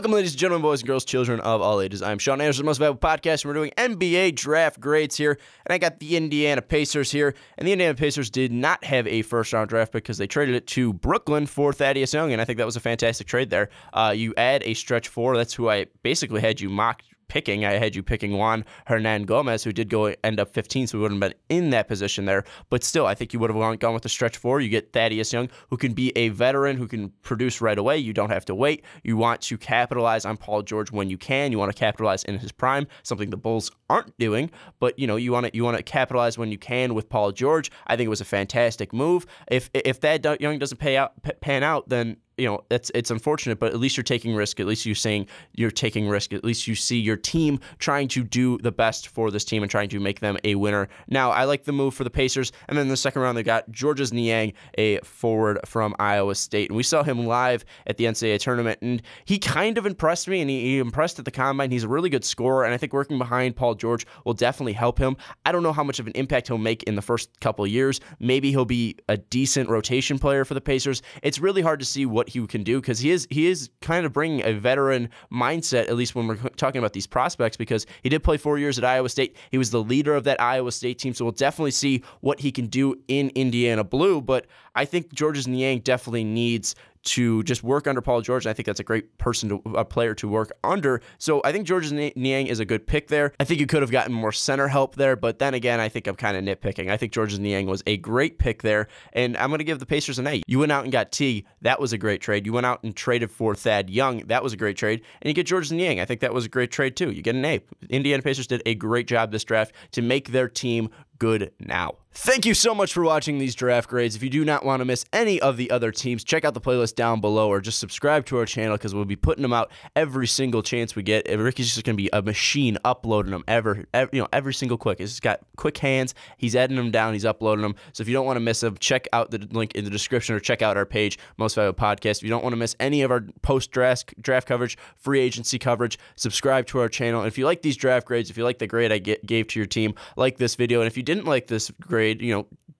Welcome, ladies and gentlemen, boys and girls, children of all ages. I'm Sean Anderson, Most Valuable Podcast, and we're doing NBA draft grades here. And I got the Indiana Pacers here. And the Indiana Pacers did not have a first-round draft because they traded it to Brooklyn for Thaddeus Young, and I think that was a fantastic trade there. You add a stretch four. That's who I basically had you mocked picking. I had you picking Juan Hernangomez, who did end up 15, so we wouldn't have been in that position there. But still, I think you would have gone with the stretch four. You get Thaddeus Young, who can be a veteran, who can produce right away. You don't have to wait. You want to capitalize on Paul George when you can. You want to capitalize in his prime, something the Bulls aren't doing. But you want to capitalize when you can with Paul George. I think it was a fantastic move. If Thad Young doesn't pan out, then it's unfortunate, but at least you're taking risk. At least you're saying you're taking risk. At least you see your team trying to do the best for this team and trying to make them a winner. Now, I like the move for the Pacers. And then in the second round, they got Georges Niang, a forward from Iowa State. And we saw him live at the NCAA tournament, and he kind of impressed me, and he impressed at the combine. He's a really good scorer, and I think working behind Paul George will definitely help him. I don't know how much of an impact he'll make in the first couple of years. Maybe he'll be a decent rotation player for the Pacers. It's really hard to see what he can do because he is kind of bringing a veteran mindset, at least when we're talking about these prospects, because he did play 4 years at Iowa State. He was the leader of that Iowa State team, so we'll definitely see what he can do in Indiana Blue. But I think Georges Niang definitely needs to just work under Paul George, and I think that's a great a player to work under. So I think Georges Niang is a good pick there. I think you could have gotten more center help there, but then again, I think I'm kind of nitpicking. I think Georges Niang was a great pick there, and I'm going to give the Pacers an A. You went out and got T. That was a great trade. You went out and traded for Thad Young. That was a great trade. And you get Georges Niang. I think that was a great trade too. You get an A. Indiana Pacers did a great job this draft to make their team good now. Thank you so much for watching these draft grades. If you do not want to miss any of the other teams, check out the playlist down below or just subscribe to our channel because we'll be putting them out every single chance we get. Ricky's just going to be a machine uploading them every single quick. He's got quick hands. He's editing them down. He's uploading them. So if you don't want to miss them, check out the link in the description or check out our page, Most Valuable Podcast. If you don't want to miss any of our post-draft coverage, free agency coverage, subscribe to our channel. And if you like these draft grades, if you like the grade I gave to your team, like this video. And if you didn't like this grade,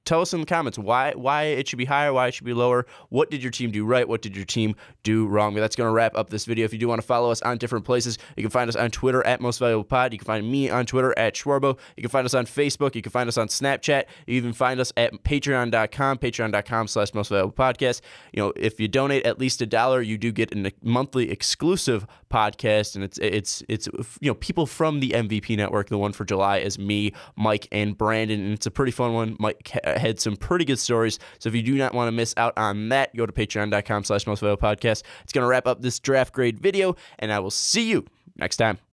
tell us in the comments why it should be higher, why it should be lower. What did your team do right? What did your team do wrong? But that's going to wrap up this video. If you do want to follow us on different places, you can find us on Twitter at Most Valuable Pod. You can find me on Twitter at Schwarbo. You can find us on Facebook. You can find us on Snapchat. You even find us at patreon.com, patreon.com/Most Valuable Podcast. If you donate at least $1, you do get a monthly exclusive podcast, and it's people from the MVP Network. The one for July is me, Mike, and Brandon, and it's a pretty fun one. Mike had some pretty good stories, so if you do not want to miss out on that, go to patreon.com/Most Valuable Podcast. It's going to wrap up this draft grade video, and I will see you next time.